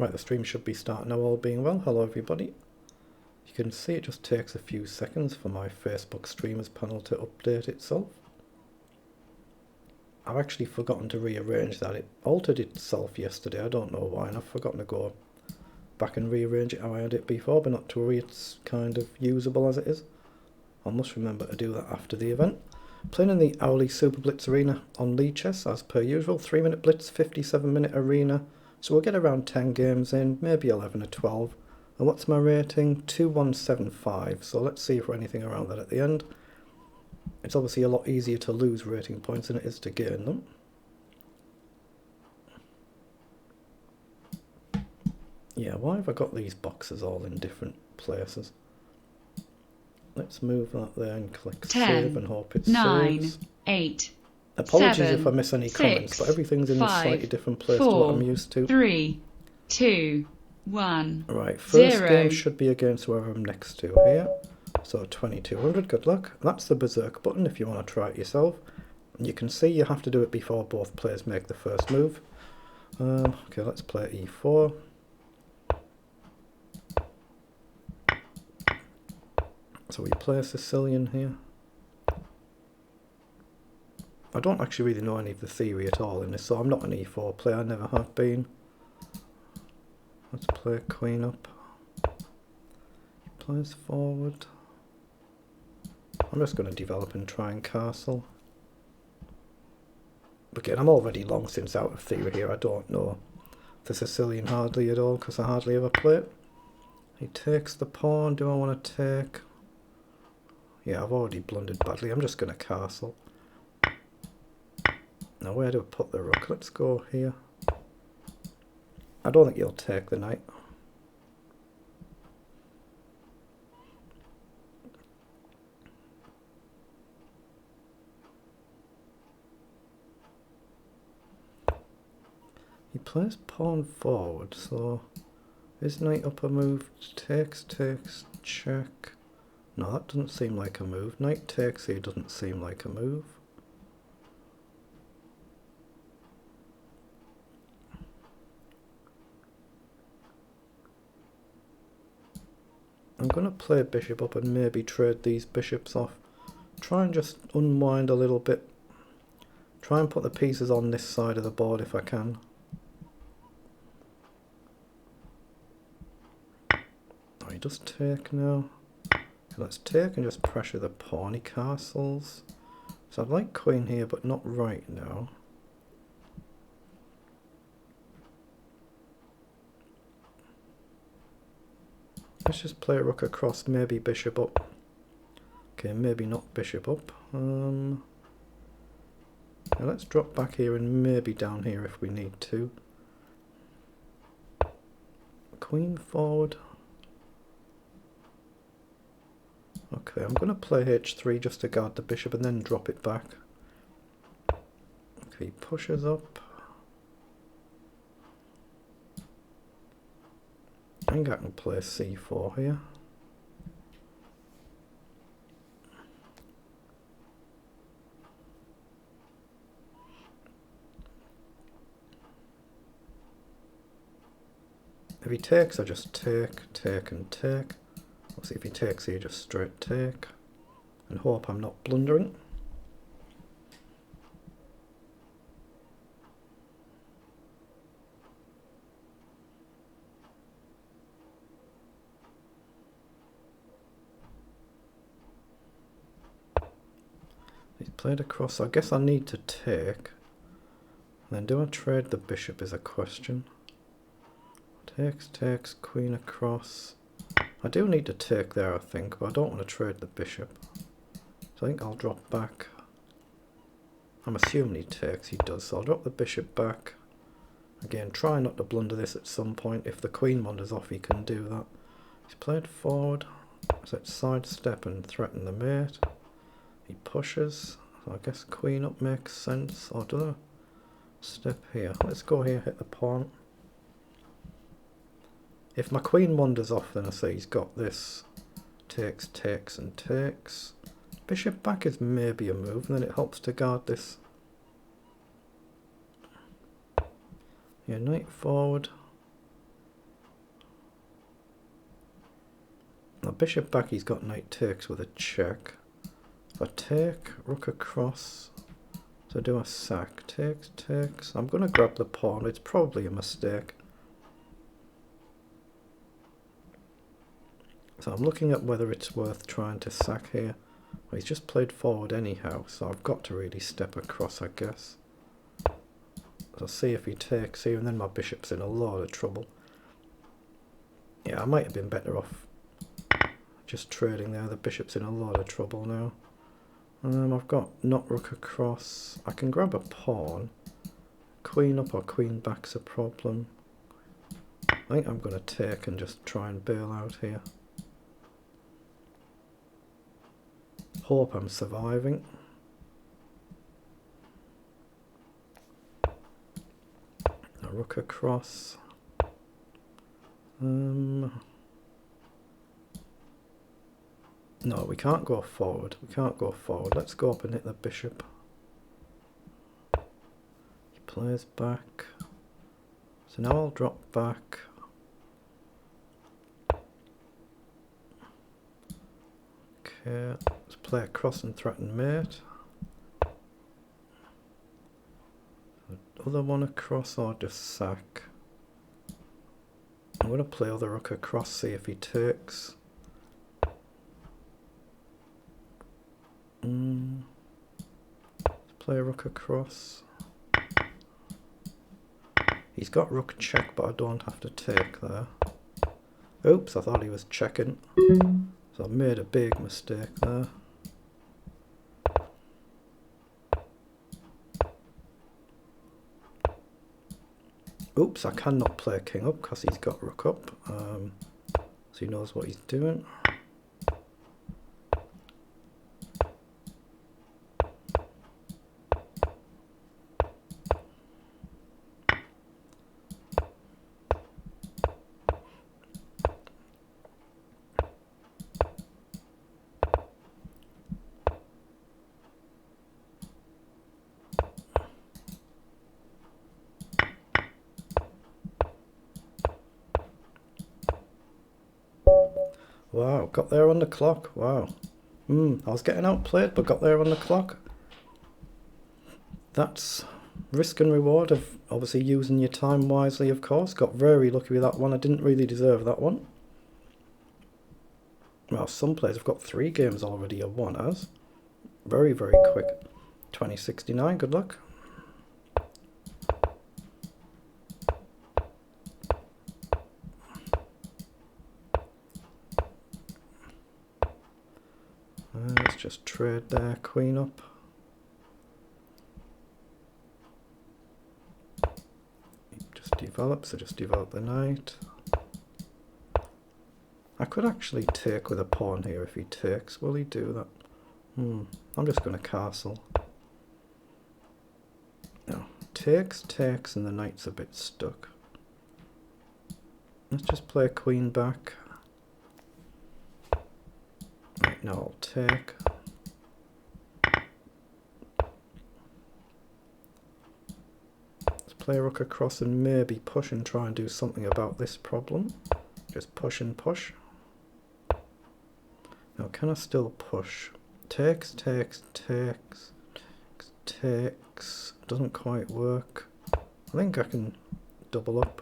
Right, the stream should be starting now, all being well. Hello everybody. You can see it just takes a few seconds for my Facebook streamers panel to update itself. I've actually forgotten to rearrange that. It altered itself yesterday, I don't know why, and I've forgotten to go back and rearrange it how I had it before, but not to worry, it's kind of usable as it is. I must remember to do that after the event. Playing in the hourly Superblitz Arena on League Chess as per usual. 3-minute blitz, 57-minute arena. So we'll get around 10 games in, maybe 11 or 12. And what's my rating? 2175. So let's see if we're anything around that at the end. It's obviously a lot easier to lose rating points than it is to gain them. Yeah, why have I got these boxes all in different places? Let's move that there and click 10, save and hope it 9, saves. 8, Apologies 7, if I miss any 6, comments, but everything's in 5, a slightly different place 4, to what I'm used to. 3, 2, 1. Right, first 0. game should be against whoever I'm next to here. So 2200, good luck. That's the berserk button if you want to try it yourself. You can see you have to do it before both players make the first move. Okay, let's play e4. So we play Sicilian here. I don't actually really know any of the theory at all in this, so I'm not an e4 player, I never have been. Let's play queen up. He plays forward. I'm just going to develop and try and castle. Again, I'm already long since out of theory here, I don't know the Sicilian hardly at all, because I hardly ever play it. He takes the pawn, do I want to take? Yeah, I've already blundered badly, I'm just going to castle. Now where do I put the rook? Let's go here. I don't think he'll take the knight. He plays pawn forward, so is knight up a move? Takes, check. No, that doesn't seem like a move. Knight takes here doesn't seem like a move. I'm going to play bishop up and maybe trade these bishops off. Try and just unwind a little bit. Try and put the pieces on this side of the board if I can. Oh, he does take now. Okay, let's take and just pressure the pawn. He castles. So I'd like queen here, but not right now. Let's just play rook across, maybe bishop up. Okay, maybe not bishop up. Now let's drop back here and maybe down here if we need to. Queen forward. Okay, I'm going to play h3 just to guard the bishop and then drop it back. Okay, he pushes up. I think I can play c4 here. If he takes, I just take and take. Obviously if he takes here, just straight take. And hope I'm not blundering. He's played across, so I guess I need to take. Then do I trade the bishop is a question. Takes, queen across. I do need to take there I think, but I don't want to trade the bishop. So I think I'll drop back. I'm assuming he takes, he does, so I'll drop the bishop back. Again, try not to blunder this at some point. If the queen wanders off, he can do that. He's played forward. So let's sidestep and threaten the mate. He pushes, so I guess queen up makes sense. Or do I step here? Let's go here, hit the pawn. If my queen wanders off, then I say he's got this. Takes, and takes. Bishop back is maybe a move, and then it helps to guard this. Yeah, knight forward. bishop back, he's got knight takes with a check. If I take, rook across, so do a sack, takes, takes. I'm going to grab the pawn, it's probably a mistake. So I'm looking at whether it's worth trying to sack here. Well, he's just played forward anyhow, so I've got to really step across, I guess. So see if he takes here, and then my bishop's in a lot of trouble. Yeah, I might have been better off just trading there. The bishop's in a lot of trouble now. I've got not rook across. I can grab a pawn. Queen up or queen back's a problem. I think I'm going to take and just try and bail out here. Hope I'm surviving. A rook across. No, we can't go forward. We can't go forward. Let's go up and hit the bishop. He plays back. So now I'll drop back. Okay, let's play across and threaten mate. Other one across or just sack. I'm going to play other rook across, see if he takes. Let's play a rook across. He's got rook check, but I don't have to take there. Oops, I thought he was checking. So I made a big mistake there. Oops, I cannot play king up because he's got rook up. So he knows what he's doing. Wow, got there on the clock. Wow. I was getting outplayed, but got there on the clock. That's risk and reward of obviously using your time wisely, of course. Got very lucky with that one. I didn't really deserve that one. Well, some players have got 3 games already, or one has. Very, very quick. 2069, good luck. Let's just trade there, queen up. Just develop, so just develop the knight. I could actually take with a pawn here if he takes. Will he do that? I'm just going to castle. No, takes, takes, and the knight's a bit stuck. Let's just play queen back. Right, now I'll take. Let's play rook across and maybe push and try and do something about this problem. Just push and push. Now can I still push? Takes, takes, takes, takes, takes. Doesn't quite work. I think I can double up.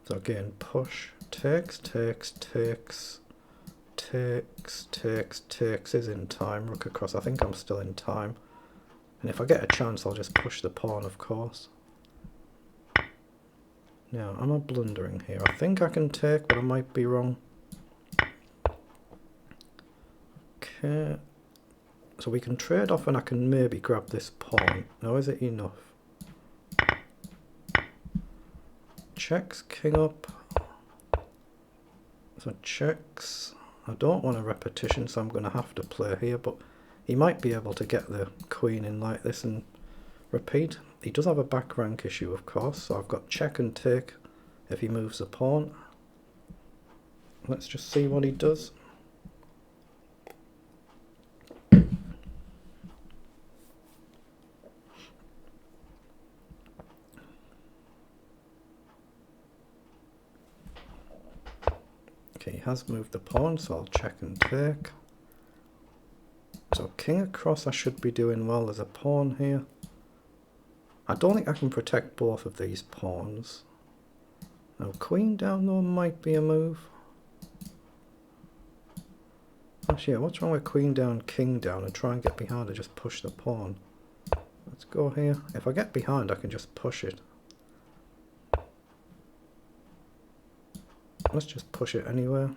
So again, push. Takes, takes, takes, takes, takes, takes is in time. Rook across. I think I'm still in time. And if I get a chance, I'll just push the pawn, of course. Now, am I blundering here? I think I can take, but I might be wrong. Okay. So we can trade off and I can maybe grab this pawn. Now, is it enough? Checks, king up. So checks. I don't want a repetition, so I'm going to have to play here, but he might be able to get the queen in like this and repeat. He does have a back rank issue, of course, so I've got check and take if he moves a pawn. Let's just see what he does. has moved the pawn, so I'll check and take. So king across I should be doing well. There's a pawn here. I don't think I can protect both of these pawns. Now queen down though might be a move. Actually, yeah, what's wrong with queen down, king down, and try and get behind and just push the pawn? Let's go here. If I get behind I can just push it. Let's just push it anywhere.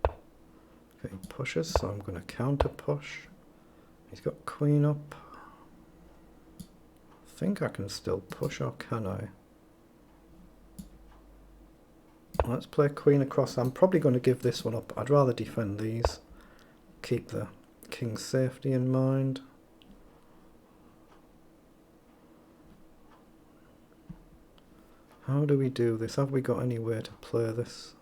Okay, he pushes, so I'm going to counter push. He's got queen up. I think I can still push, or can I? Let's play queen across. I'm probably going to give this one up. I'd rather defend these. Keep the king's safety in mind. How do we do this? Have we got any way to play this?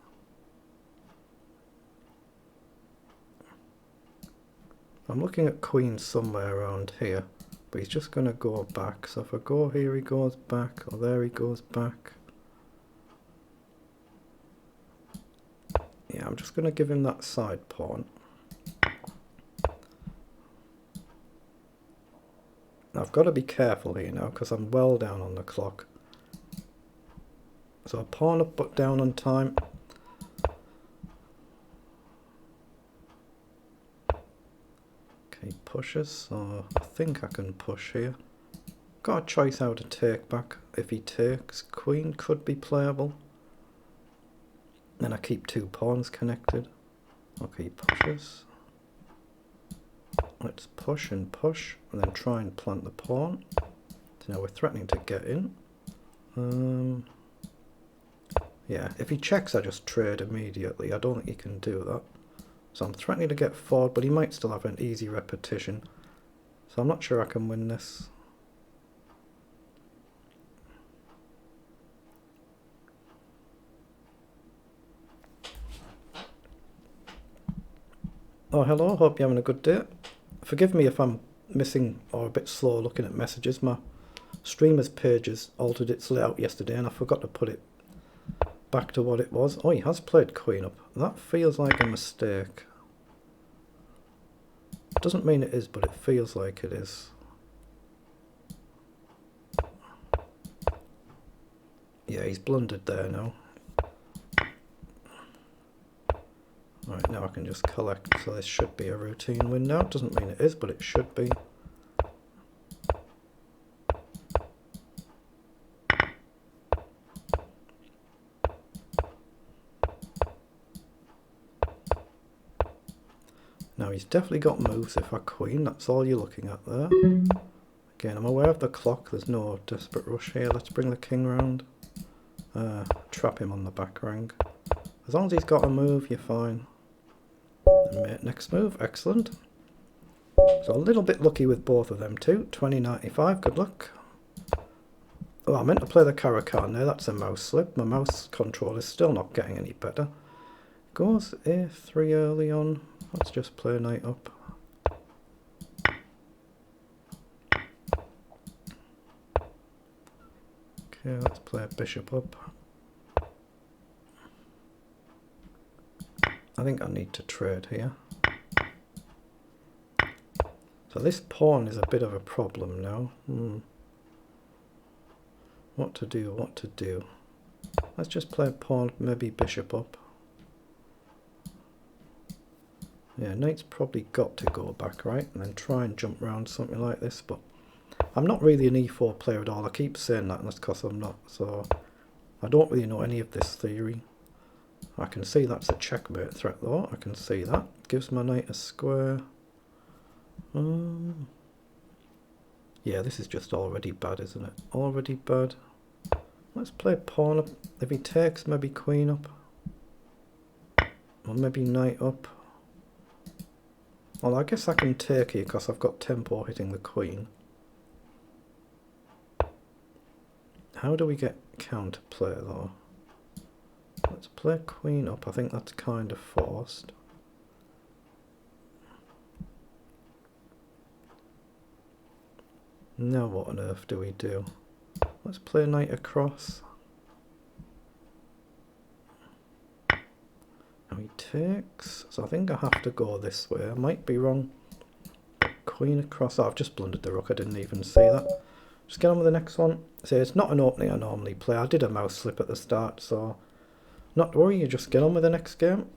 I'm looking at queen somewhere around here, but he's just going to go back. So if I go here, he goes back, or there he goes back. Yeah, I'm just going to give him that side pawn. I've got to be careful here now because I'm well down on the clock. So a pawn up but down on time. Okay, he pushes, so I think I can push here. Got a choice how to take back. If he takes, queen could be playable. Then I keep two pawns connected. Okay, he pushes. Let's push and push, and then try and plant the pawn. So now we're threatening to get in. Yeah, if he checks I just trade immediately. I don't think he can do that. So I'm threatening to get forward, but he might still have an easy repetition. So I'm not sure I can win this. Oh, hello, hope you're having a good day. Forgive me if I'm missing or a bit slow looking at messages. My streamer's page has altered its layout yesterday and I forgot to put it back to what it was. Oh, he has played queen up. That feels like a mistake. Doesn't mean it is, but it feels like it is. Yeah, he's blundered there now. Right, now I can just collect, so this should be a routine win now. Doesn't mean it is, but it should be. Now he's definitely got moves if I queen, that's all you're looking at there. Again, I'm aware of the clock, there's no desperate rush here. Let's bring the king round. Trap him on the back rank. As long as he's got a move, you're fine. And mate, next move, excellent. So a little bit lucky with both of them too. 20.95, good luck. Oh, I meant to play the Caracan there, that's a mouse slip. My mouse control is still not getting any better. Goes A3 early on. Let's just play knight up. Okay, let's play bishop up. I think I need to trade here. So this pawn is a bit of a problem now. What to do, what to do. Let's just play pawn, maybe bishop up. Yeah, knight's probably got to go back, right? And then try and jump around something like this, but I'm not really an e4 player at all. I keep saying that, and that's because I'm not. So I don't really know any of this theory. I can see that's a checkmate threat though. I can see that. Gives my knight a square. Yeah, this is just already bad, isn't it? Already bad. Let's play pawn up. If he takes, maybe queen up. Or maybe knight up. Well, I guess I can take here because I've got tempo hitting the queen. How do we get counterplay though? Let's play queen up. I think that's kind of forced. Now what on earth do we do? Let's play knight across. he takes, so I think I have to go this way. I might be wrong. Queen across. Oh, I've just blundered the rook. I didn't even see that. Just get on with the next one. See, it's not an opening I normally play. I did a mouse slip at the start, so not to worry. You just get on with the next game.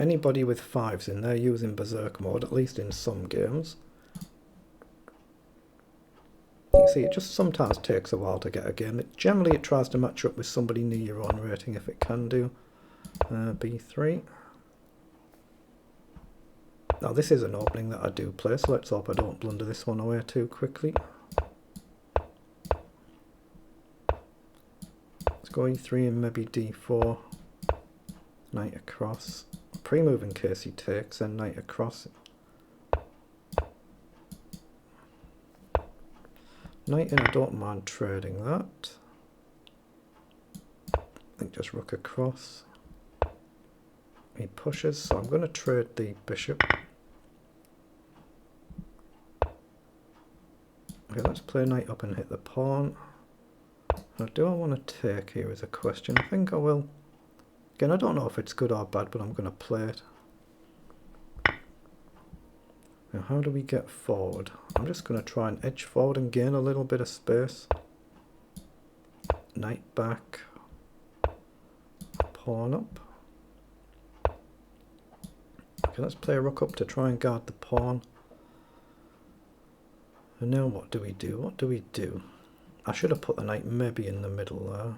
Anybody with 5s in there using berserk mode, at least in some games. You see, it just sometimes takes a while to get a game. Generally, it tries to match up with somebody near your own rating if it can do. B3. Now, this is an opening that I do play, so let's hope I don't blunder this one away too quickly. Let's go E3 and maybe D4. Knight across. Pre-move in case he takes, then knight across. Knight in, I don't mind trading that. I think just rook across. He pushes, so I'm going to trade the bishop. Okay, let's play knight up and hit the pawn. Now, do I want to take here is a question. I think I will. Again, I don't know if it's good or bad, but I'm going to play it. Now, how do we get forward? I'm just going to try and edge forward and gain a little bit of space. Knight back. Pawn up. Okay, let's play rook up to try and guard the pawn. And now what do we do? What do we do? I should have put the knight maybe in the middle there.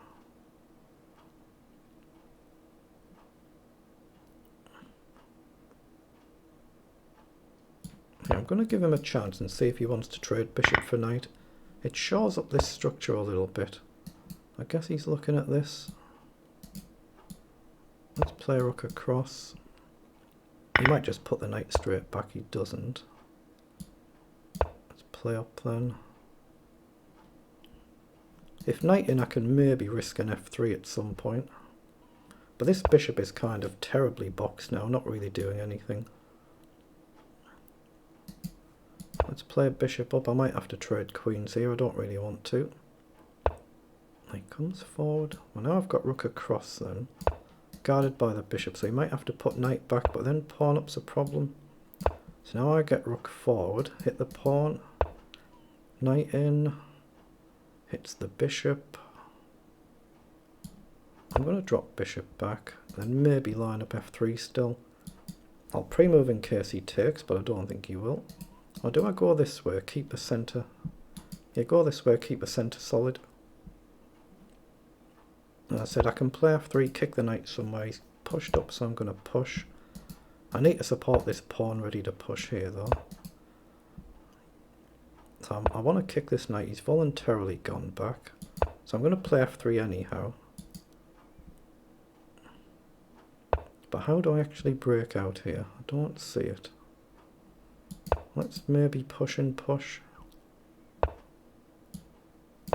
I'm going to give him a chance and see if he wants to trade bishop for knight. It shores up this structure a little bit. I guess he's looking at this. Let's play rook across. He might just put the knight straight back. He doesn't. Let's play up then. If knight in, I can maybe risk an f3 at some point. But this bishop is kind of terribly boxed now, not really doing anything. Let's play bishop up. I might have to trade queens here. I don't really want to. Knight comes forward. Well, now I've got rook across then. Guarded by the bishop, so he might have to put knight back, but then pawn up's a problem. So now I get rook forward, hit the pawn. Knight in. Hits the bishop. I'm going to drop bishop back, then maybe line up f3 still. I'll pre-move in case he takes, but I don't think he will. Or do I go this way, keep the centre? Yeah, go this way, keep the centre solid. As I said, I can play f3, kick the knight somewhere. He's pushed up, so I'm going to push. I need to support this pawn ready to push here, though. So I want to kick this knight. He's voluntarily gone back. So I'm going to play f3 anyhow. But how do I actually break out here? I don't see it. Let's maybe push and push.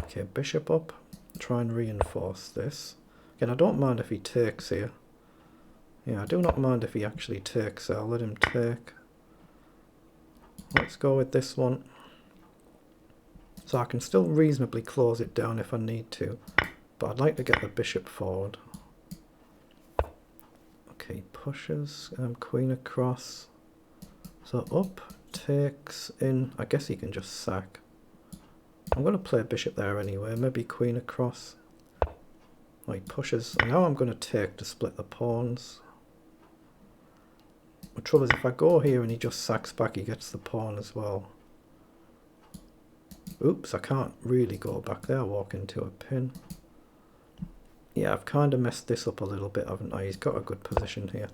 Okay, bishop up. Try and reinforce this. Again, I don't mind if he takes here. Yeah, I do not mind if he actually takes. I'll let him take. Let's go with this one. So I can still reasonably close it down if I need to. But I'd like to get the bishop forward. Okay, pushes. Queen across. So up. Takes in. I guess he can just sack. I'm going to play bishop there anyway. Maybe queen across. Oh, he pushes. And now I'm going to take to split the pawns. The trouble is if I go here and he just sacks back, he gets the pawn as well. Oops, I can't really go back there. Walk into a pin. Yeah, I've kind of messed this up a little bit, haven't I? He's got a good position here.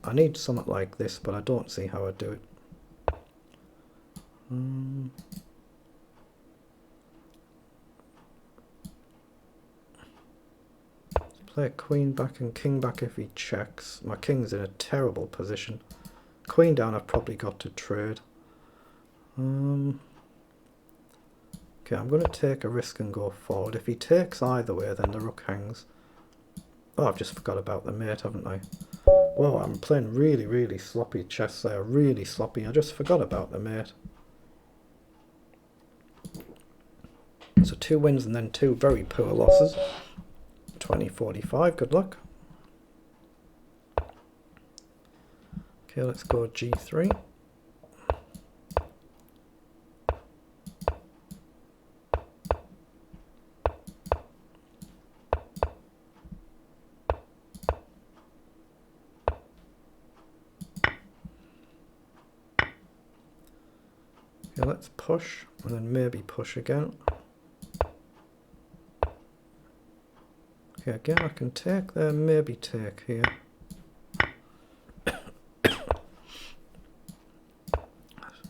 I need something like this, but I don't see how I do it. Play queen back and king back if he checks. My king's in a terrible position. Queen down, I've probably got to trade. Okay, I'm going to take a risk and go forward. If he takes either way, then the rook hangs. Oh, I've just forgot about the mate, haven't I? Whoa, I'm playing really, really sloppy chess there. Really sloppy. I just forgot about the mate. So 2 wins and then 2 very poor losses. 20-45, good luck. Okay, let's go G3. Okay, let's push and then maybe push again. Okay, again I can take there, maybe take here.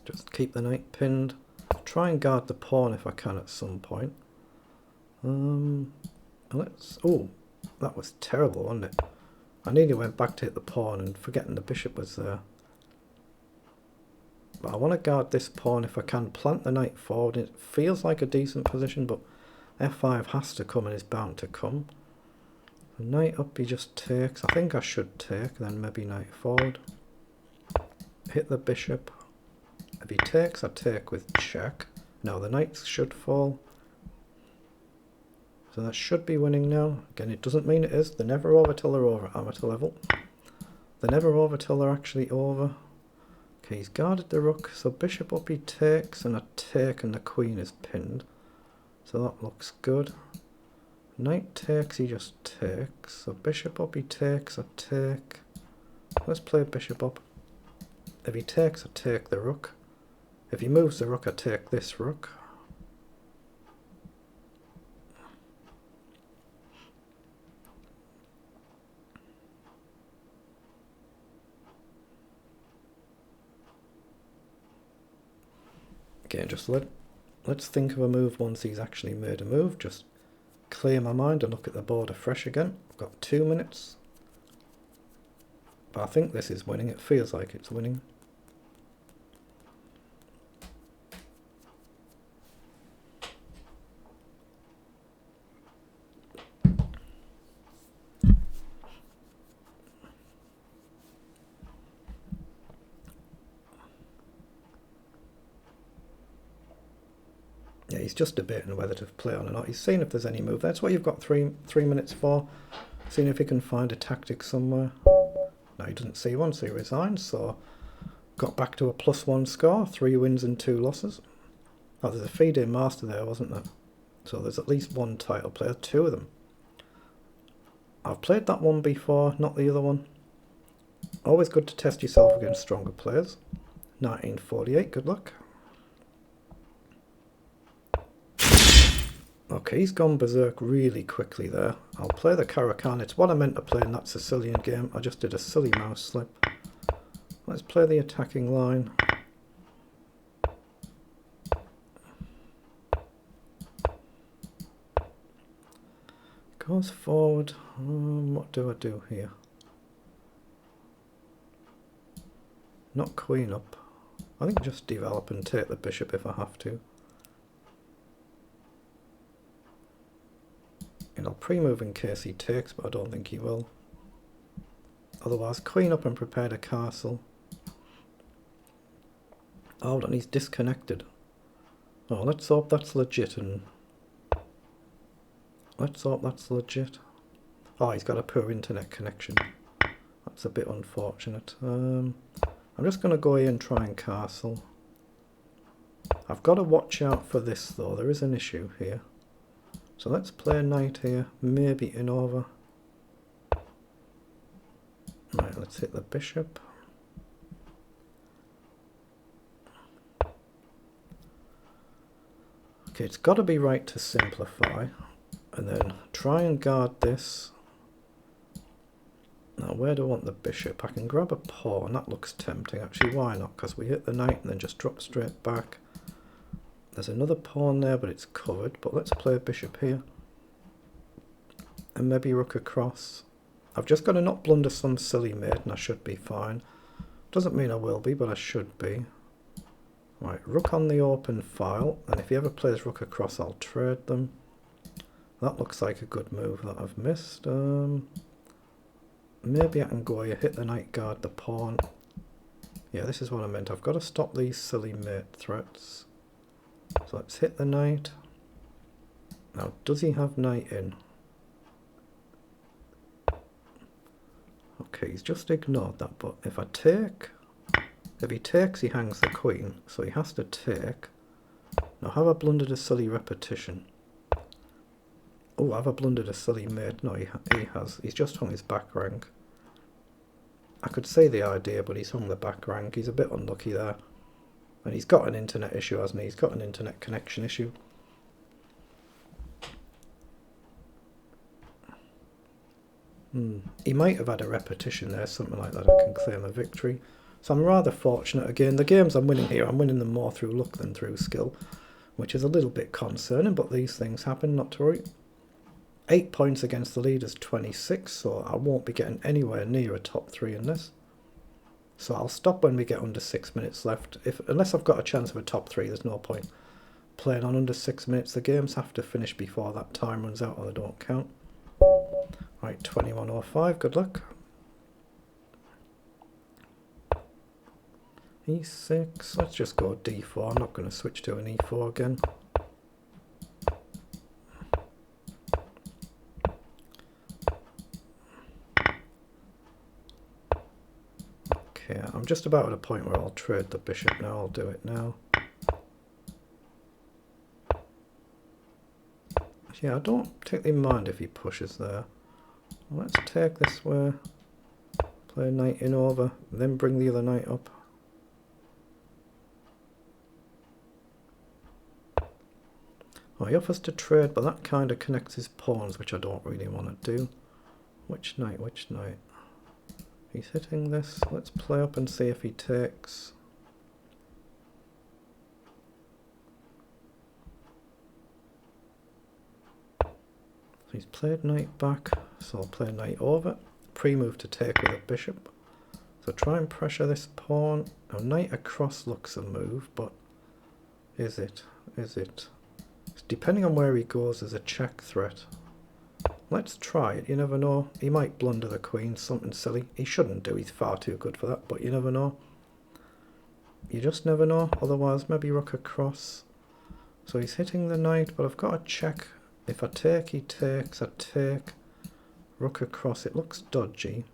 Just keep the knight pinned. Try and guard the pawn if I can at some point. Let's. Oh, that was terrible, wasn't it? I nearly went back to hit the pawn and forgetting the bishop was there. But I want to guard this pawn if I can. Plant the knight forward. It feels like a decent position, but f5 has to come and is bound to come. The knight up, he just takes. I think I should take, then maybe knight forward. Hit the bishop. If he takes, I take with check. No, the knights should fall. So that should be winning now. Again, it doesn't mean it is. They're never over till they're over at amateur level. They're never over till they're actually over. Okay, he's guarded the rook. So bishop up, he takes, and I take, and the queen is pinned. So that looks good. Knight takes, he just takes. So bishop up, he takes, I take. Let's play bishop up. If he takes, I take the rook. If he moves the rook, I take this rook. Okay, just let's think of a move once he's actually made a move. Just clear my mind and look at the board afresh again. I've got 2 minutes. But I think this is winning. It feels like it's winning. Yeah, he's just debating whether to play on or not. He's seeing if there's any move. That's what you've got three minutes for. Seeing if he can find a tactic somewhere. No, he doesn't see one, so he resigns. So got back to a +1 score. 3 wins and 2 losses. Oh, there's a FIDE master there, wasn't there? So there's at least 1 title player, 2 of them. I've played that one before, not the other one. Always good to test yourself against stronger players. 1948, good luck. Okay, he's gone berserk really quickly there. I'll play the Caracan. It's what I meant to play in that Sicilian game. I just did a silly mouse slip. Let's play the attacking line. Goes forward. What do I do here? Not queen up. I think just develop and take the bishop if I have to. And I'll pre-move in case he takes, but I don't think he will. Otherwise, queen up and prepare the castle. Oh, and he's disconnected. Oh, let's hope that's legit. And let's hope that's legit. Oh, he's got a poor internet connection. That's a bit unfortunate. I'm just going to go here and try and castle. I've got to watch out for this though. There is an issue here. So let's play a knight here, maybe in over. Right, let's hit the bishop. Okay, it's got to be right to simplify. And then try and guard this. Now, where do I want the bishop? I can grab a pawn. That looks tempting. Actually, why not? Because we hit the knight and then just drop straight back. There's another pawn there, but it's covered. But let's play a bishop here. And maybe rook across. I've just got to not blunder some silly mate and I should be fine. Doesn't mean I will be, but I should be. Right, rook on the open file. And if he ever plays rook across, I'll trade them. That looks like a good move that I've missed. maybe I can go here, hit the knight guard, the pawn. Yeah, this is what I meant. I've got to stop these silly mate threats. So let's hit the knight. Now, does he have knight in? Okay, he's just ignored that, but if I take... If he takes, he hangs the queen, so he has to take. Now, have I blundered a silly repetition? Oh, have I blundered a silly mate? No, he has. He's just hung his back rank. I could say the idea, but he's hung the back rank. He's a bit unlucky there. And he's got an internet issue, hasn't he? He's got an internet connection issue. He might have had a repetition there, something like that. I can claim a victory. So I'm rather fortunate again. The games I'm winning here, I'm winning them more through luck than through skill, which is a little bit concerning, but these things happen, not to worry. 8 points against the leader's 26, so I won't be getting anywhere near a top 3 in this. So I'll stop when we get under 6 minutes left. Unless I've got a chance of a top 3, there's no point playing on under 6 minutes. The games have to finish before that time runs out or they don't count. Right, 21:05, good luck. E6, let's just go D4. I'm not going to switch to an E4 again. Okay, I'm just about at a point where I'll trade the bishop now. I'll do it now. Yeah, I don't particularly mind if he pushes there. Let's take this way, play knight in over, then bring the other knight up. Oh, he offers to trade, but that kind of connects his pawns, which I don't really want to do. Which knight, which knight? He's hitting this. Let's play up and see if he takes. So he's played knight back, so I'll play knight over. Pre-move to take with a bishop. So try and pressure this pawn. Now knight across looks a move, but is it? Is it? Depending on where he goes, there's a check threat. Let's try it, you never know. He might blunder the queen, something silly. He shouldn't do, he's far too good for that, but you never know. You just never know, otherwise maybe rook across. So he's hitting the knight, but I've got to check. If I take, he takes, I take. Rook across, it looks dodgy.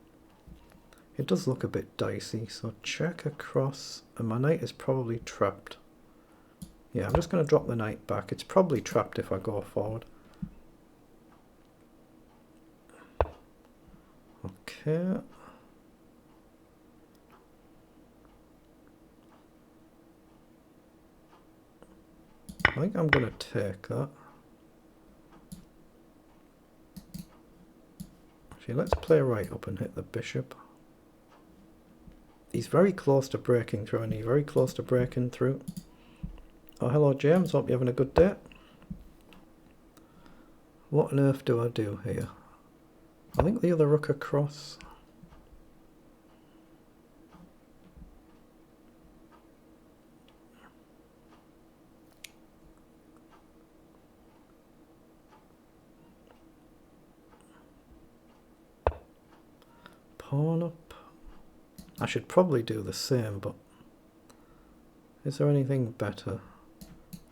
It does look a bit dicey, so check across, and my knight is probably trapped. Yeah, I'm just going to drop the knight back. It's probably trapped if I go forward. Okay. I think I'm going to take that. Actually, let's play right up and hit the bishop. He's very close to breaking through, and he's very close to breaking through. Oh, hello James, hope you're having a good day. What on earth do I do here? I think the other rook across. Pawn up. I should probably do the same, but is there anything better?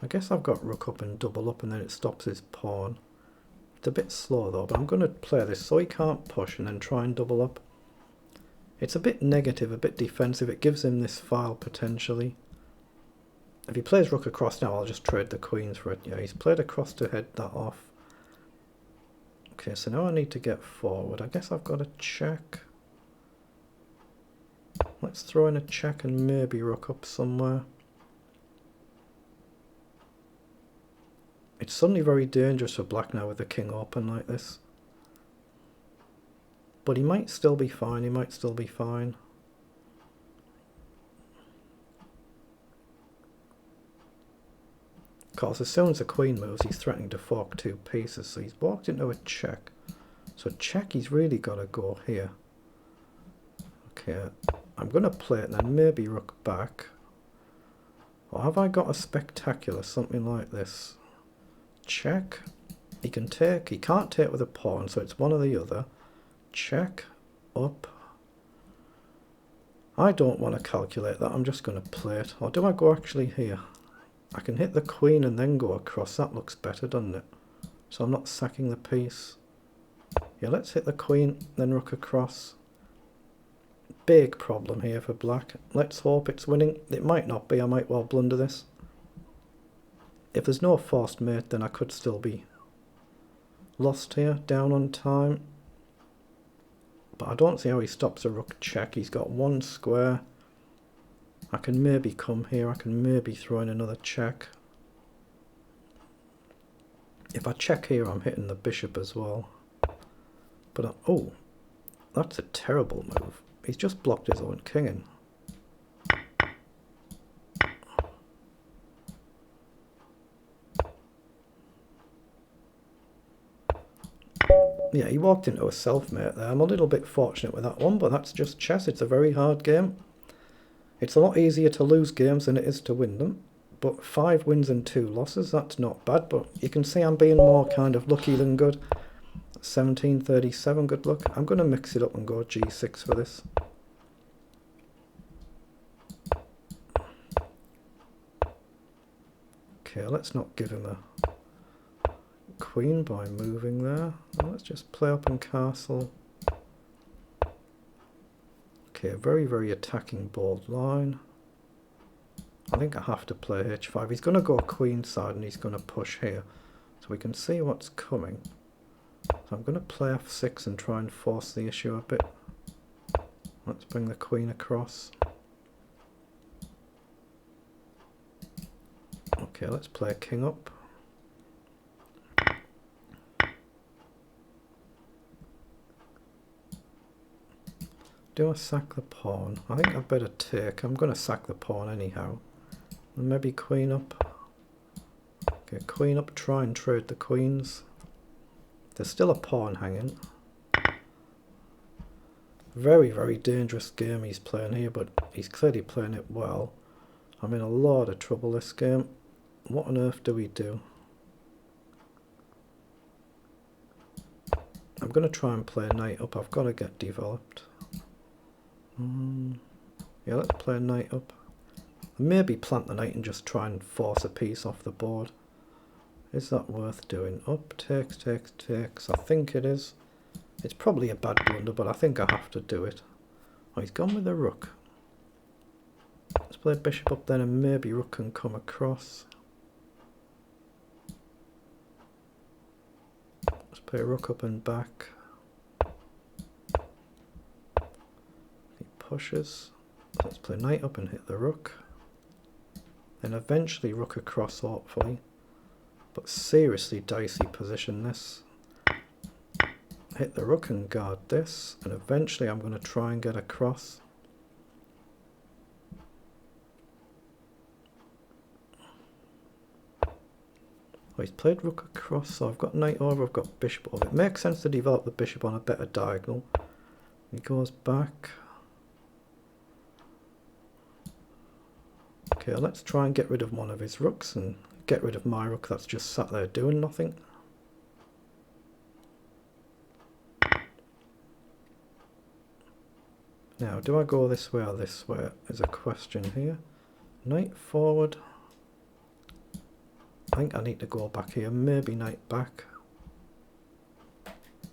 I guess I've got rook up and double up and then it stops his pawn. It's a bit slow though, but I'm going to play this so he can't push and then try and double up. It's a bit negative, a bit defensive. It gives him this file potentially. If he plays rook across now, I'll just trade the queens for it. Yeah, he's played across to head that off. Okay, so now I need to get forward. I guess I've got to check. Let's throw in a check and maybe rook up somewhere. It's suddenly very dangerous for black now with the king open like this. But he might still be fine, he might still be fine. Of course, as soon as the queen moves, he's threatening to fork 2 pieces, so he's walked into a check. So check, he's really got to go here. Okay, I'm going to play it and then maybe rook back. Or have I got a spectacular, something like this? Check. He can take, he can't take with a pawn, so it's one or the other. Check. up. I don't want to calculate that, I'm just going to play it. Or do I go actually here? I can hit the queen and then go across. That looks better, doesn't it? So I'm not sacking the piece. Yeah, let's hit the queen, then rook across. Big problem here for black. Let's hope it's winning. It might not be, I might well blunder this. If there's no forced mate, then I could still be lost here, down on time. But I don't see how he stops a rook check. He's got one square. I can maybe come here. I can maybe throw in another check. If I check here, I'm hitting the bishop as well. But oh, that's a terrible move. He's just blocked his own king in. Yeah, he walked into a self-mate there. I'm a little bit fortunate with that one, but that's just chess. It's a very hard game. It's a lot easier to lose games than it is to win them. But 5 wins and 2 losses, that's not bad. But you can see I'm being more kind of lucky than good. 1737, good luck. I'm going to mix it up and go g6 for this. Okay, let's not give him a queen by moving there. Let's just play up and castle. Okay, a very, very attacking bold line. I think I have to play h5. He's going to go queenside and he's going to push here. So we can see what's coming. So I'm going to play f6 and try and force the issue a bit. Let's bring the queen across. Okay, let's play king up. Do I sack the pawn? I think I better take. I'm going to sack the pawn anyhow. And maybe queen up. Okay, queen up, try and trade the queens. There's still a pawn hanging. Very, very dangerous game he's playing here, but he's clearly playing it well. I'm in a lot of trouble this game. What on earth do we do? I'm going to try and play knight up. I've got to get developed. Yeah, let's play knight up. Maybe plant the knight and just try and force a piece off the board. Is that worth doing? Up, takes, takes, takes. I think it is. It's probably a bad blunder, but I think I have to do it. Oh, he's gone with the rook. Let's play bishop up then and maybe rook can come across. Let's play rook up and back. He pushes. Let's play knight up and hit the rook. Then eventually rook across, hopefully. But seriously dicey position this. Hit the rook and guard this. And eventually I'm going to try and get across. Oh, he's played rook across, so I've got knight over, I've got bishop over. It makes sense to develop the bishop on a better diagonal. He goes back. Okay, let's try and get rid of one of his rooks and get rid of my rook that's just sat there doing nothing. Now, do I go this way or this way is a question here. Knight forward. I think I need to go back here, maybe knight back.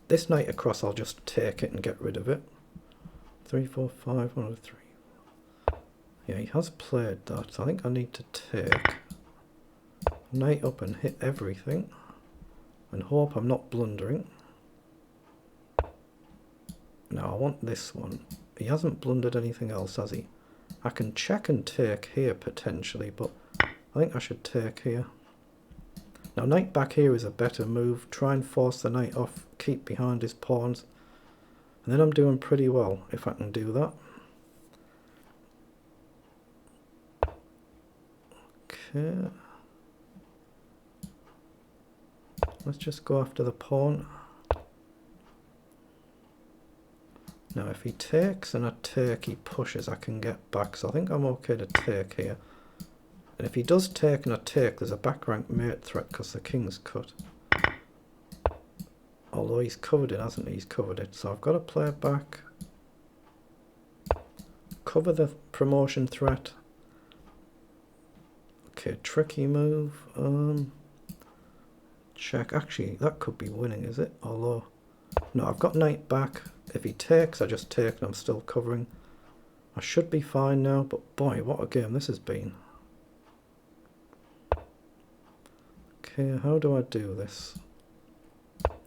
This knight across, I'll just take it and get rid of it. 3, 4, 5, 1, 2, 3. Yeah, he has played that, so I think I need to take. Knight up and hit everything. And hope I'm not blundering. Now I want this one. He hasn't blundered anything else, has he? I can check and take here potentially, but I think I should take here. Now knight back here is a better move. Try and force the knight off, keep behind his pawns. And then I'm doing pretty well if I can do that. Okay. Let's just go after the pawn. Now if he takes and I take, he pushes, I can get back. So I think I'm okay to take here. And if he does take and I take, there's a back rank mate threat because the king's cut. Although he's covered it, hasn't he? He's covered it. So I've got to play it back. cover the promotion threat. Okay, tricky move. Check. Actually, that could be winning, is it? Although, no, I've got knight back. If he takes, I just take and I'm still covering. I should be fine now, but boy, what a game this has been. Okay, how do I do this?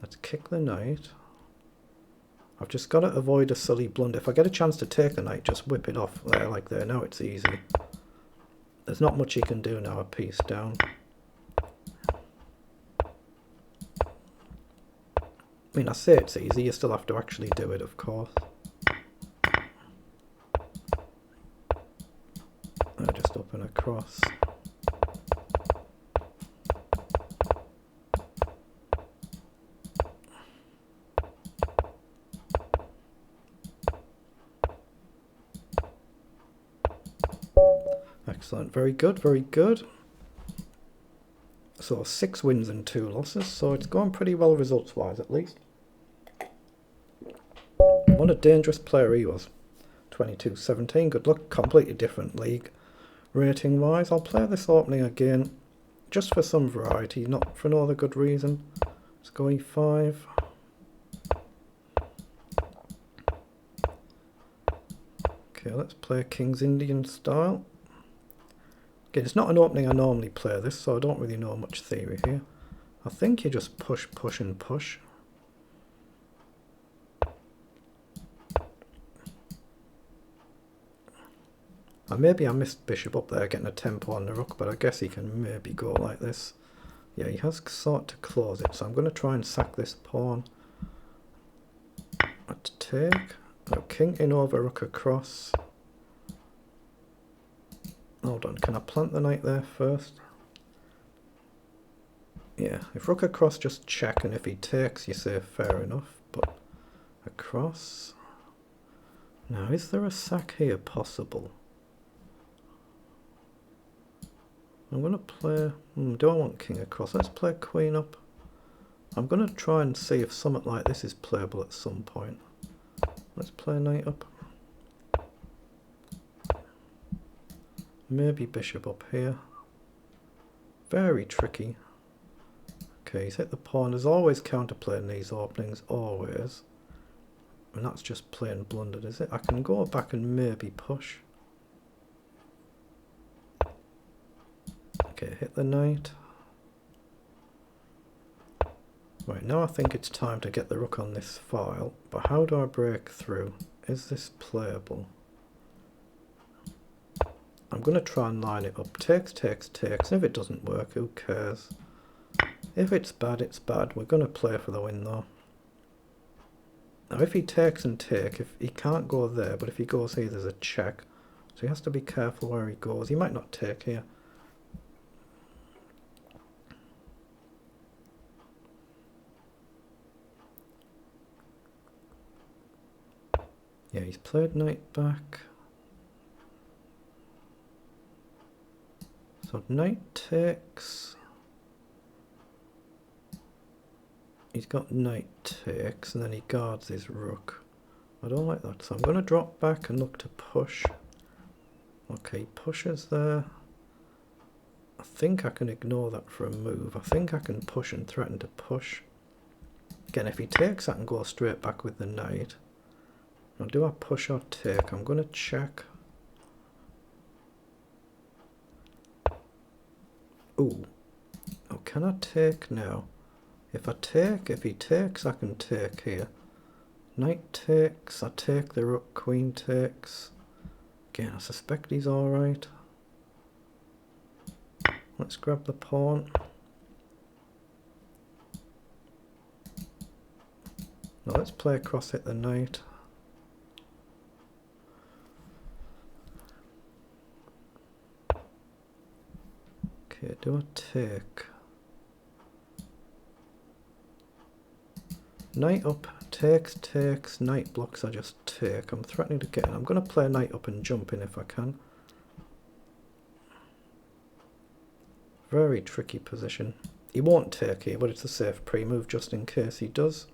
Let's kick the knight. I've just got to avoid a silly blunder. If I get a chance to take the knight, just whip it off there, like there. Now it's easy. There's not much you can do now, a piece down. I mean, I say it's easy, you still have to actually do it, of course. Just up and across. Excellent, very good, very good. So 6 wins and 2 losses, so it's going pretty well results wise at least. What a dangerous player he was. 22-17, good luck, completely different league. Rating wise, I'll play this opening again just for some variety, not for no other good reason. Let's go e5. Okay, let's play King's Indian style. Again, it's not an opening I normally play this, so I don't really know much theory here. I think you just push, push and push. Maybe I missed bishop up there getting a tempo on the rook, but I guess he can maybe go like this. Yeah, he has sought to close it, so I'm going to try and sack this pawn. Let's take. Now king in over, rook across. Hold on, can I plant the knight there first? Yeah, if rook across, just check, and if he takes, you say fair enough, but across. Now, is there a sack here possible? I'm going to play, do I want king across? Let's play queen up. I'm going to try and see if something like this is playable at some point. Let's play knight up. Maybe bishop up here. Very tricky. Okay, he's hit the pawn. There's always counterplay in these openings, always. And that's just plain blundered, is it? I can go back and maybe push. Okay, hit the knight. Right, now I think it's time to get the rook on this file. But how do I break through? Is this playable? I'm going to try and line it up. Takes, takes, takes. If it doesn't work, who cares? If it's bad, it's bad. We're going to play for the win though. Now if he takes and take, if he can't go there, but if he goes here, there's a check. So he has to be careful where he goes. He might not take here. Yeah, he's played knight back. So knight takes. He's got knight takes, and then he guards his rook. I don't like that, so I'm going to drop back and look to push. Okay, he pushes there. I think I can ignore that for a move. I think I can push and threaten to push. Again, if he takes, I can go straight back with the knight. Now, do I push or take? I'm going to check. Ooh. Oh, can I take now? If I take, if he takes, I can take here. Knight takes, I take the rook, queen takes. Again, I suspect he's alright. Let's grab the pawn. Now let's play across, hit the knight. Okay, do I take? Knight up, takes, takes, knight blocks, I just take. I'm threatening to get in. I'm going to play knight up and jump in if I can. Very tricky position. He won't take here, but it's a safe pre-move just in case he does.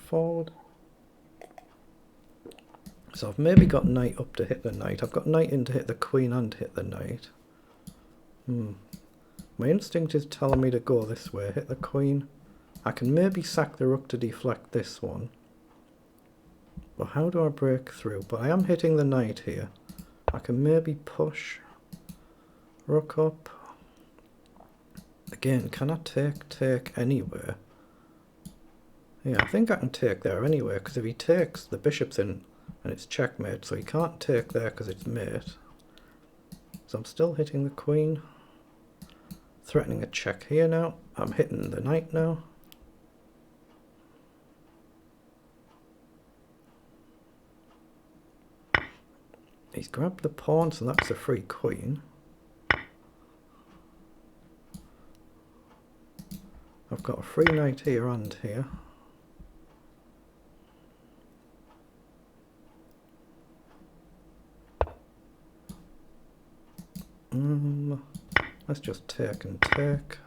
forward. So I've maybe got knight up to hit the knight. I've got knight in to hit the queen and hit the knight. My instinct is telling me to go this way, hit the queen. I can maybe sack the rook to deflect this one. But how do I break through? But I am hitting the knight here. I can maybe push. Rook up. Again, can I take anywhere? Yeah, I think I can take there anyway, because if he takes, the bishop's in and it's checkmate, so he can't take there because it's mate. So I'm still hitting the queen. Threatening a check here now. I'm hitting the knight now. He's grabbed the pawn, so that's a free queen. I've got a free knight here and here. Let's just take and take.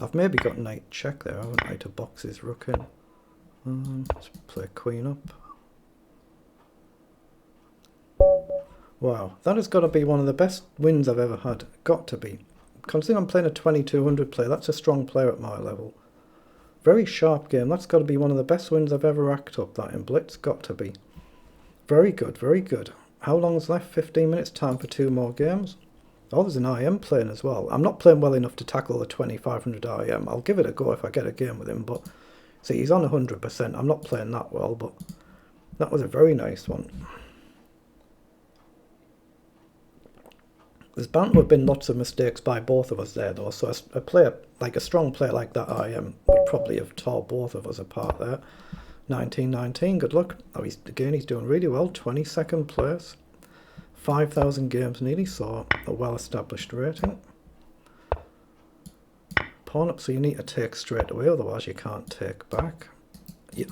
I've maybe got knight check there, haven't I, to box his rook in. Let's play queen up. Wow, that has got to be one of the best wins I've ever had. Got to be. Considering I'm playing a 2200 player, that's a strong player at my level. Very sharp game. That's got to be one of the best wins I've ever racked up, that in Blitz. Got to be. Very good, very good. How long's left? 15 minutes. Time for 2 more games. Oh, there's an IM playing as well. I'm not playing well enough to tackle the 2500 IM. I'll give it a go if I get a game with him, but see, he's on 100%. I'm not playing that well, but that was a very nice one. There's bound to have been lots of mistakes by both of us there, though, so a player, like a strong player like that IM, would probably have tore both of us apart there. 1919, good luck. Oh, he's doing really well. 22nd place. 5,000 games nearly, so a well-established rating. Pawn up, so you need to take straight away, otherwise you can't take back.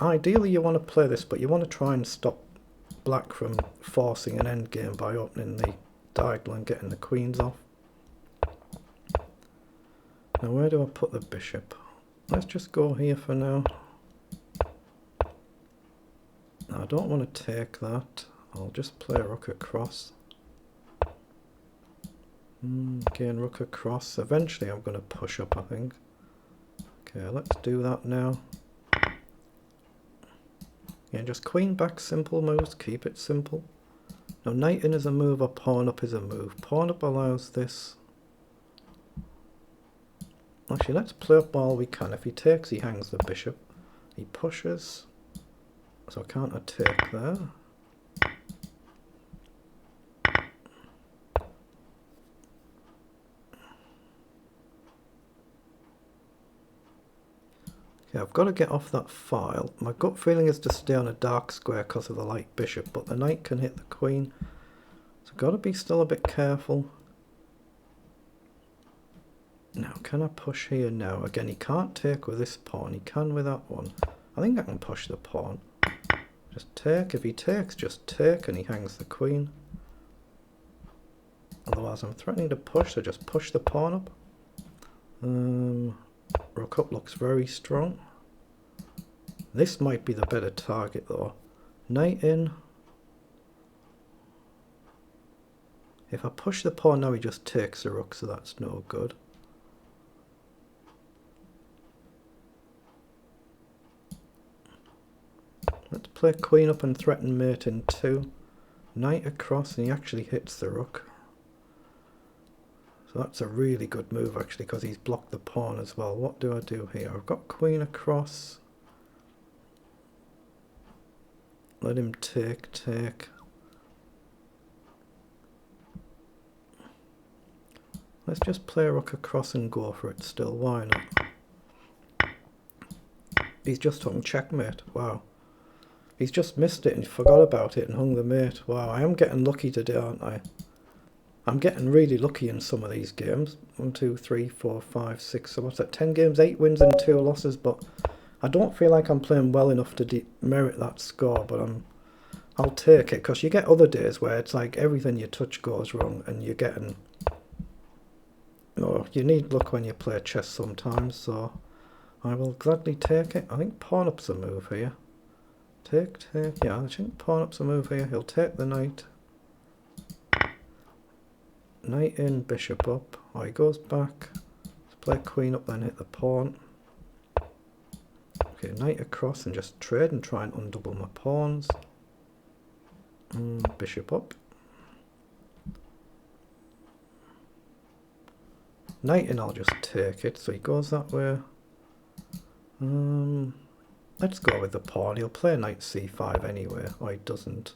Ideally you want to play this, but you want to try and stop black from forcing an endgame by opening the diagonal and getting the queens off. Now where do I put the bishop? Let's just go here for now. Now I don't want to take that. I'll just play rook across. Again, rook across. Eventually I'm going to push up, I think. Okay, let's do that now. Yeah, just queen back, simple moves, keep it simple. Now knight in is a move or pawn up is a move. Pawn up allows this. Actually, let's play up while we can. If he takes, he hangs the bishop. He pushes. So can't I take there? Okay, I've got to get off that file. My gut feeling is to stay on a dark square because of the light bishop, but the knight can hit the queen. So I've got to be still a bit careful. Now, can I push here now? Again, he can't take with this pawn. He can with that one. I think I can push the pawn. Just take. If he takes, just take, and he hangs the queen. Otherwise, I'm threatening to push, so just push the pawn up. Rook up looks very strong. This might be the better target though. Knight in. If I push the pawn now, he just takes the rook, so that's no good. Let's play queen up and threaten mate in 2. Knight across, and he actually hits the rook. So that's a really good move actually, because he's blocked the pawn as well. What do I do here? I've got queen across. Let him take. Let's just play rook across and go for it still. Why not? He's just hung checkmate. Wow. He's just missed it and forgot about it and hung the mate. Wow, I am getting lucky today, aren't I? I'm getting really lucky in some of these games. 1, 2, 3, 4, 5, 6. So what's that? 10 games, 8 wins and 2 losses. But I don't feel like I'm playing well enough to merit that score. But I'll take it, because you get other days where it's like everything you touch goes wrong, and you're getting. Oh, you need luck when you play chess sometimes. So I will gladly take it. I think pawn up's a move here. Take. Yeah, I think pawn up's a move here. He'll take the knight. Knight in, bishop up. Oh, he goes back. Let's play queen up, then hit the pawn. Okay, knight across and just trade and try and undouble my pawns. Bishop up. Knight in, I'll just take it. So he goes that way. Let's go with the pawn. He'll play knight c5 anyway. Oh, he doesn't.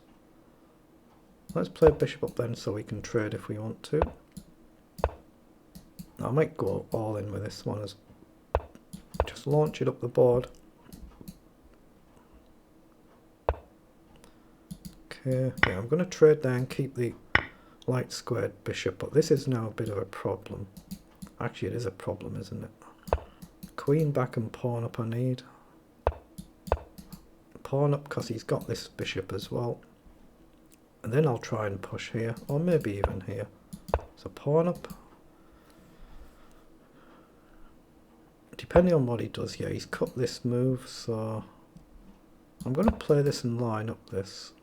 Let's play bishop up then, so we can trade if we want to. I might go all in with this one, as just launch it up the board. Okay, yeah, I'm going to trade there and keep the light squared bishop, but this is now a bit of a problem. Actually, it is a problem, isn't it? Queen back and pawn up I need. Pawn up because he's got this bishop as well. And then I'll try and push here, or maybe even here. So pawn up. Depending on what he does, yeah, he's cut this move, so I'm going to play this and line up this.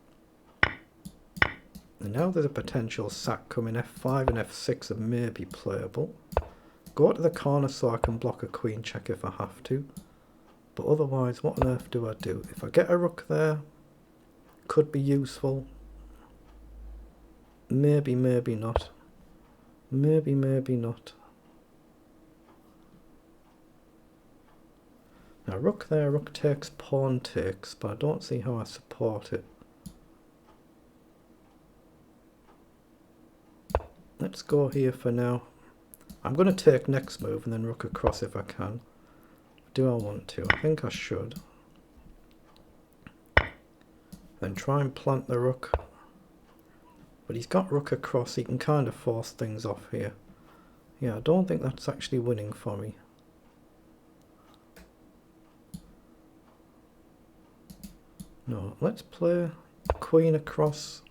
And now there's a potential sack coming. F5 and F6 are maybe playable. Go to the corner so I can block a queen check if I have to. But otherwise, what on earth do I do? If I get a rook there, could be useful. Maybe, maybe not. Maybe, maybe not. Now rook there, rook takes, pawn takes, but I don't see how I support it. Let's go here for now. I'm going to take next move and then rook across if I can. Do I want to? I think I should. Then try and plant the rook. But he's got rook across, he can kind of force things off here. Yeah, I don't think that's actually winning for me. No, let's play queen across.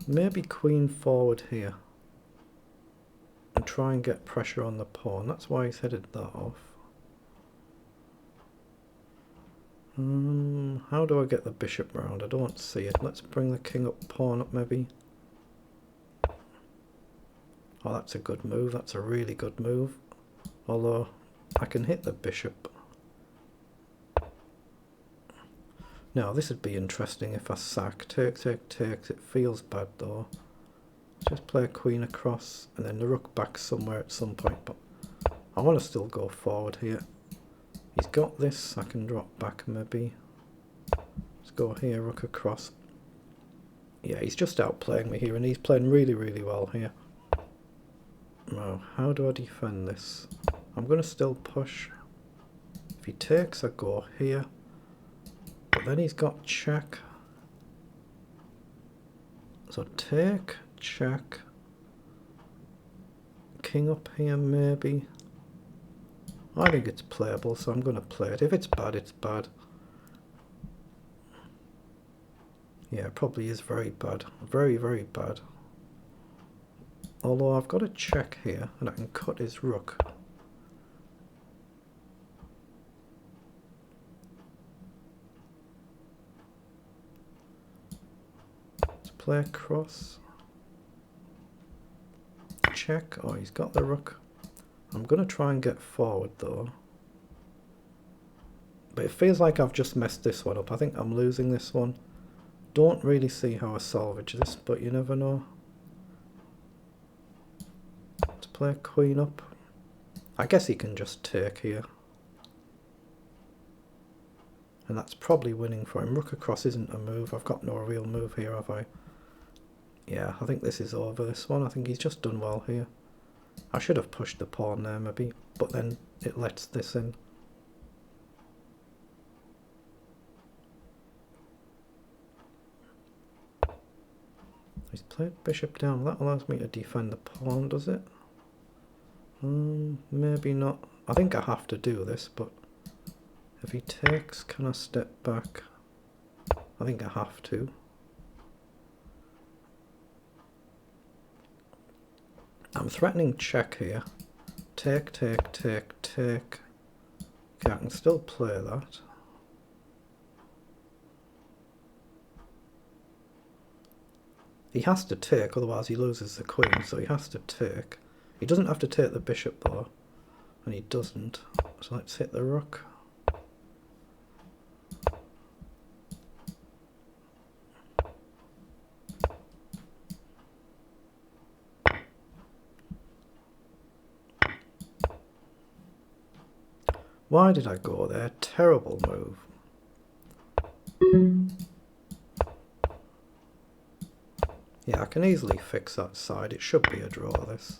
Maybe queen forward here. And try and get pressure on the pawn. That's why he's headed that off. How do I get the bishop round? I don't see it. Let's bring the king up, pawn up maybe. Oh, that's a good move. That's a really good move. Although, I can hit the bishop. Now, this would be interesting if I sack. Takes. It feels bad though. Just play a queen across and then the rook back somewhere at some point. But I want to still go forward here. He's got this. I can drop back maybe. Let's go here, rook across. Yeah, he's just outplaying me here and he's playing really, really well here. Now, how do I defend this? I'm going to still push. If he takes, I go here. But then he's got check. So take, check. King up here maybe. I think it's playable, so I'm going to play it. If it's bad, it's bad. Yeah, it probably is very bad. Very, very bad. Although I've got a check here, and I can cut his rook. Let's play across. Check. Oh, he's got the rook. I'm going to try and get forward though. But it feels like I've just messed this one up. I think I'm losing this one. Don't really see how I salvage this, but you never know. Let's play queen up. I guess he can just take here. And that's probably winning for him. Rook across isn't a move. I've got no real move here, have I? Yeah, I think this is over, this one. I think he's just done well here. I should have pushed the pawn there maybe, but then it lets this in. He's played bishop down. That allows me to defend the pawn, does it? Maybe not. I think I have to do this, but if he takes, can I step back? I think I have to. I'm threatening check here. Take, take, take, take. Okay, I can still play that. He has to take, otherwise he loses the queen, so he has to take. He doesn't have to take the bishop though, and he doesn't. So let's hit the rook. Why did I go there? Terrible move. Yeah, I can easily fix that side. It should be a draw, this.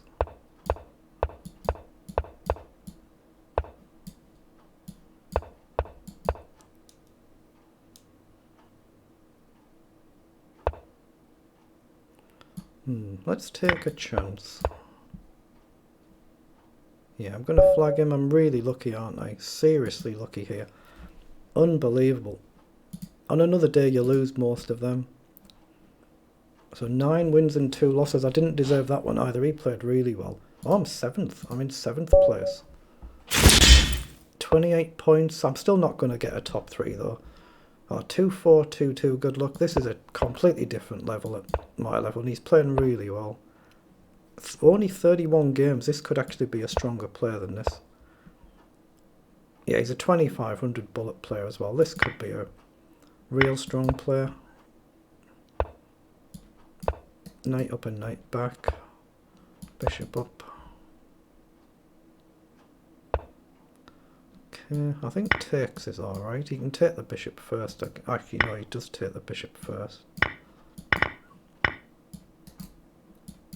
Let's take a chance. Yeah, I'm going to flag him. I'm really lucky, aren't I? Seriously lucky here. Unbelievable. On another day, you lose most of them. So 9 wins and 2 losses. I didn't deserve that one either. He played really well. Oh, I'm 7th. I'm in 7th place. 28 points. I'm still not going to get a top 3 though. Oh, 2-4, 2-2. Good luck. This is a completely different level at my level, and he's playing really well. Only 31 games. This could actually be a stronger player than this. Yeah, he's a 2500 bullet player as well. This could be a real strong player. Knight up and knight back. Bishop up. Okay, I think takes is alright. He can take the bishop first. Actually, no, he does take the bishop first.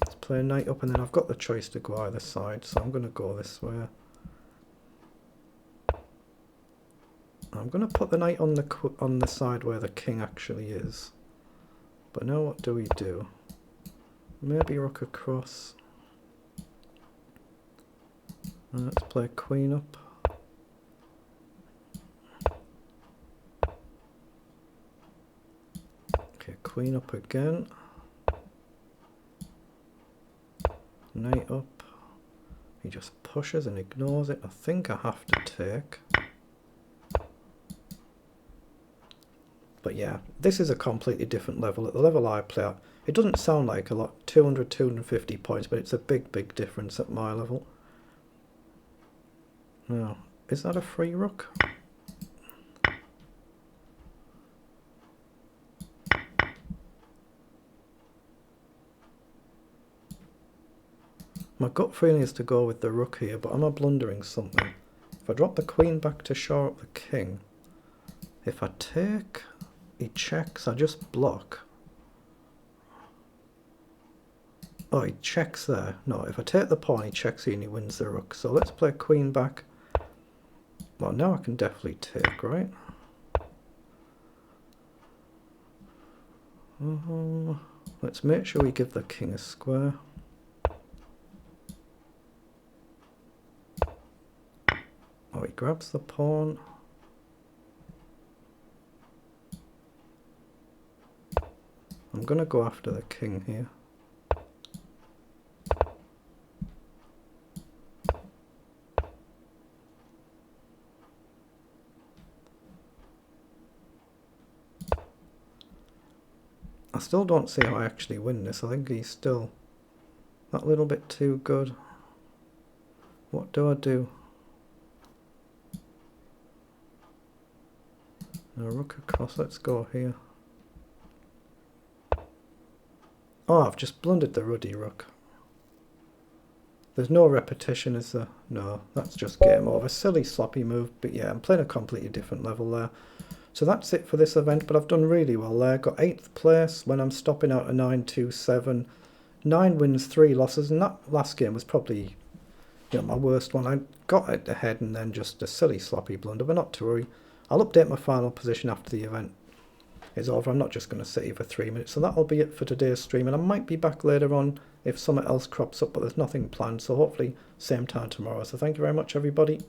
Let's play knight up, and then I've got the choice to go either side, so I'm going to go this way. I'm going to put the knight on the side where the king actually is. But now what do we do? Maybe rook across. Let's play queen up. Okay, queen up again. Knight up. He just pushes and ignores it. I think I have to take. But yeah, this is a completely different level. At the level I play at, it doesn't sound like a lot, 200, 250 points, but it's a big, big difference at my level. Now, is that a free rook? My gut feeling is to go with the rook here, but am I blundering something? If I drop the queen back to shore up the king, if I take, he checks, I just block. Oh, he checks there. No, if I take the pawn, he checks here and he wins the rook. So let's play queen back. Well, now I can definitely take, right? Let's make sure we give the king a square. Oh, he grabs the pawn. I'm going to go after the king here. I still don't see how I actually win this. I think he's still that little bit too good. What do I do? Now rook across, let's go here. Oh, I've just blundered the ruddy rook. There's no repetition, is there? No, that's just game over. Silly sloppy move, but yeah, I'm playing a completely different level there. So that's it for this event, but I've done really well there. Got 8th place when I'm stopping out a 9-2-7. 9 wins, 3 losses, and that last game was probably, you know, my worst one. I got it ahead and then just a silly sloppy blunder, but not to worry. I'll update my final position after the event. is over. I'm not just going to sit here for 3 minutes. So that'll be it for today's stream, and I might be back later on if something else crops up, but there's nothing planned, so hopefully same time tomorrow. So thank you very much, everybody.